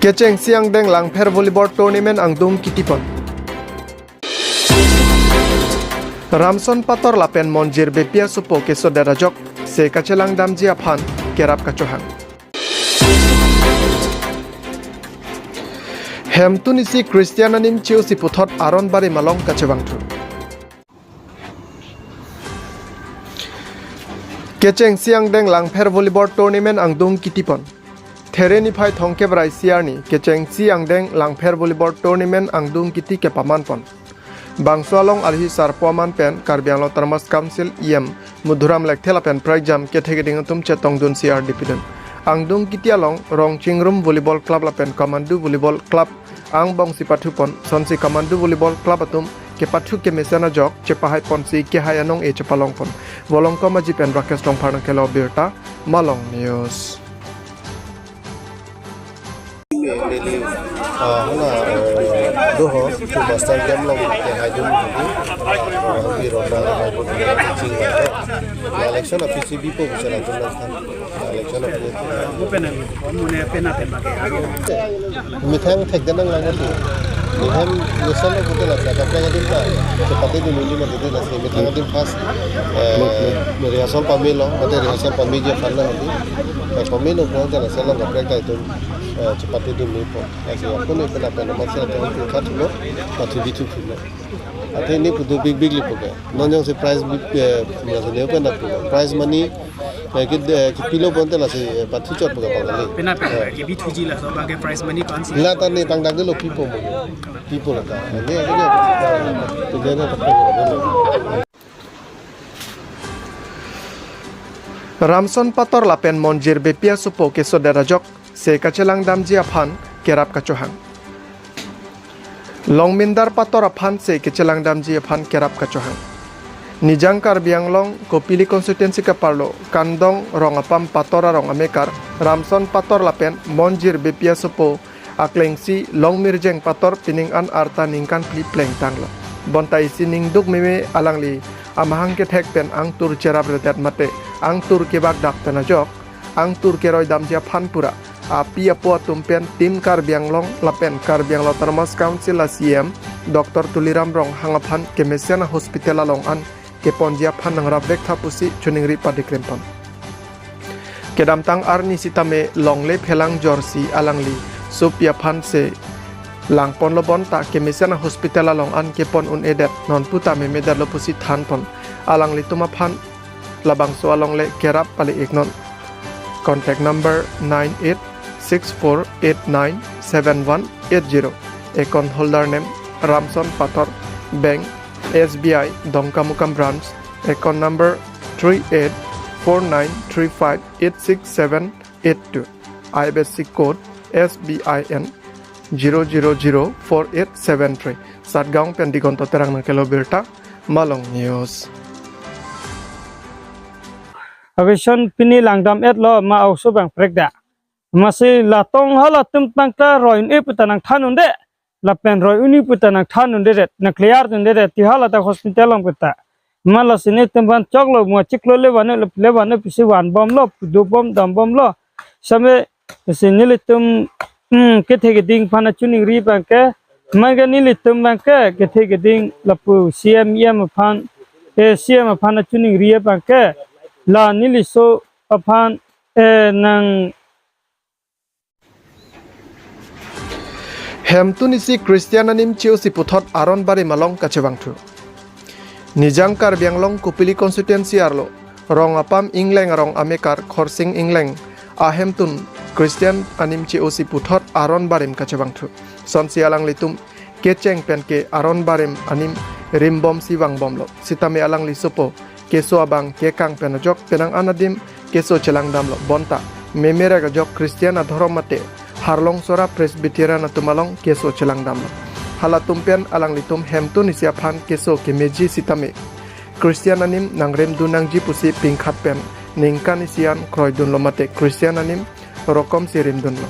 Kecheng siang deng langpher volleyball tournament angdung kitipon. Ramson pator lapen monjir bepia supo keso darajok se kacelang damji aphan kerap kacohang. Hem tunisi Kristiananim ciu si puthot aron bari malong kacewangtu. Kecheng siang deng langpher volleyball tournament angdung kitipon. Thereni phai thongke brai siarni kecheng siang deng langpher volleyball tournament angdung kiti ke pamanpon. Bangsualong alhi sarpoman pen Karbianglo Termas Council IM Mudhuram lekthela pen prajam kethegeding tum chetong dun siar dipidun. Angdung kiti along rong chingrum volleyball club la pen Kamandu volleyball club ang bong sipathu pon sonsi Kamandu volleyball club atum ke pathu ke mesana jok chepahai ponsi ke hayanong e chepalong pon. Volong komaji pen Rakesh Tong pharna kelo birta Malong News. Doho tu master game long ke hajum di ronda teaching election of PCB po bisa langsung election of mithang thek danang lang tu mithang lesson of betul lah kapra ngadim ta sepathe di muli ma betul lah mithang ngadim pas rehearsal pamilo mate rehearsal pamije farna hadi pamilo ko jana selang kapra ka itu cepat itu nipo. Asyik aku ni pernah masih ada orang kat lo, macam itu pun. Ada ni kudu big lipo ke. Nonjong surprise macam ni pun ada. Prize money, kita pilo pun telah si patu cot pun apa ni. Pernah kita tuji lah sebagai prize money kan sih. Lah tadi tang lo people lah. Ni tu dia nak apa? Ramson pator lapen monjir bepia supo keso darajok se kacelang damji aphan kerap kacohang. Longmindar pator aphan se kacelang damji aphan kerap kacohang. Nijang Karbianglong kopili konstituensi kaparlo kandong rong apam patora rong amekar Ramson pator lapen monjir bepia supo aklengsi longmirjeng pator pining an arta ningkan pli pleng tanglo. Bontai sining duk meme alangli amahang ke thek pen ang tur cerap retet mate ang tur kebak dak penajok ang tur keroi damji aphan pura api apo tumpen tim Karbianglong lapen Karbianglo Termas Council ACM Dr. Tuliram Rong hangaphan ke Mesiana Hospital along an ke ponjia phan nang rabek thapusi chuningri padikrempon kedamtang arni sitame longle phelang jorsi alangli supia phan se langpon lobon ta ke Mesiana Hospital along an ke pon un edet non puta me medar lopusi than pon alangli tuma phan labang so alongle kerap pali ignon contact number 9864897180 account holder name Ramson Pator Bank SBI Dongkamukam branch account number 384935867882 IBC code SBIN 0004873 Satgaung Pendigonto Terang Nakelo Birta Malong News. Aviation pini langdam et lo ma auso bang prekda masih latong hala tempangka roin e putanang thanun de lapen roi uni putanang thanun de na clear dun de ti hala ta hospital long puta mala sine temban choklo mo chiklo le wane pisi wan bom lo du bom dam bom lo same sinile tum kethe geding phana chuning ri bang ke magani le tum bang ke kethe geding lapu CM phan CM phana chuning ri bang ke la niliso aphan nang Hem tunisi Kristiananim ciu si puthot aron bari malong kacewangtu. Nijang Karbianglong kupili konstituensi arlo rong apam ingleng rong amekar khorsing ingleng ahem tun Kristian anim ciu si puthot aron barim kacewangtu. Sonsi alang litum kecheng penke aron barim anim rimbom siwang bomlo sitame alang lisupo keso abang kekang penajok penang anadim keso celang damlo bonta memera gajok Kristiana dhoromate harlong sora presbyterian atumalong keso celang damlo halatumpen alang litum hemtun isiaphan keso kemeji sitame Kristiananim nangrem dunang jipusi pingkhat pen ningkan isian kroidun lomate Kristiananim rokom sirim dunlo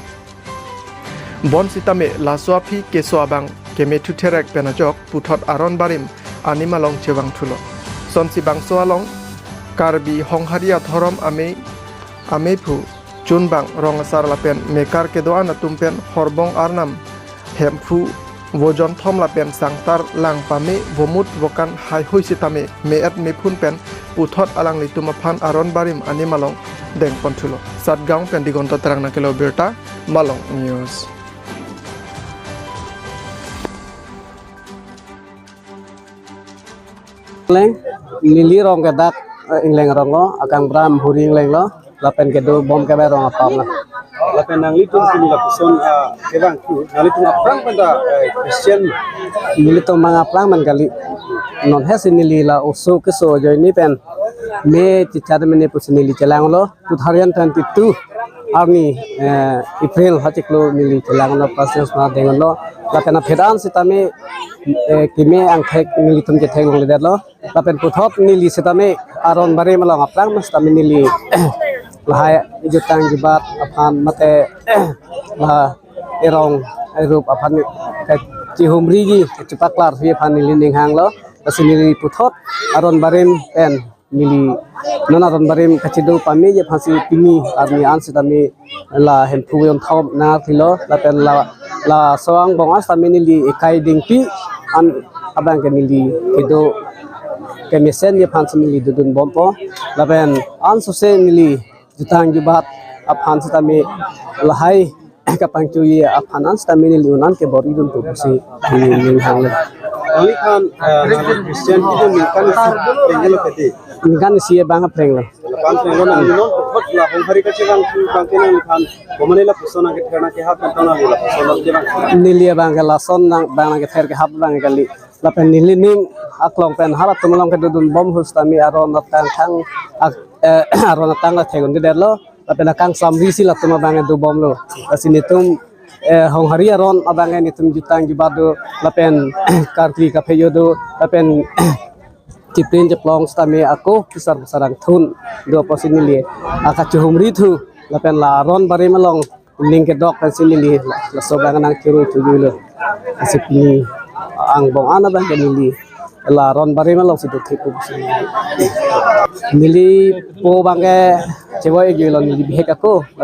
bon sitame laswapi keso abang kemetu terek penajok puthot aron barim animalong cewang thulo sonsi bangso along Karbi Hongharia Thorom Amephu chunbang rong asar lapen mekar ke doan atumpen horbong arnam hemfu wojon thom lapen sangtar lang pame vomut vokan hai hoi sitame meat mepun pen puthot alang lituma phan aron barim ani malong deng ponthulo satgaung pen digonto terang na kilo berta malong news. Leng lili rong kedak ingleng rongo akang bram huri ingleng lo lapen kedo bom kabe rong apam lah lapen nang litung sini la person kebang ku nang litung aprang pada Christian nili to mga plang man kali non hes nili la usu keso jo ini pen me cicar mene pus nili celang lo 2022 arni April hatiklo nili celang lo pasnes ma dengan lo lapen phedan sitame kime ang thek nili tum ke thek lo lo lapen puthop nili sitame aron bare malong aplang mas tame nili lahai jutang jibat aphan mate la erong rup aphan ka cihumri gi cepaklar hi aphan nili ning hang lo asini puthot aron barim pen nili nona aron barim kachidu pami je phasi pini arni ansitami la hempu yon thom na thilo la pen la soang bongas tami nili ekai dingpi an abang ke nili kedo kemisen ye phansi nili dudun bompo la pen an sose nili jutang jubat aphan sitami lahai kapang cuyi aphanan sitami nili unan ke bori dun tu si ning hang le nang likan Christian itu mikan pengelo peti nikan siye bang apreng lo lapan pengelo nang non khot la hong hari ka chewang ku bang kenang likan bomane la persona ke kana ke hak kantona la persona ke bang nilia bang la son nang bang ke ther ke hap bang kali lapen nili ning aklong pen harat tumlong ke dudun bom hustami aron natang thang aron natang la thegun de lo lapen akang samri si latuma bang du bom lo asini tum hong hari aron abang ni tum jutang jibado lapen karki ka peyodo lapen Ciprin ceplong stami aku besar besarang thun do posini li aka chuhumri thu lapen laron bari melong ning ke dok kan sini li la sobang nang kiru tu lo asipni ang bong ana bang li laron bari melong situ thiku nili po bangke cewa e gilon li bihek aku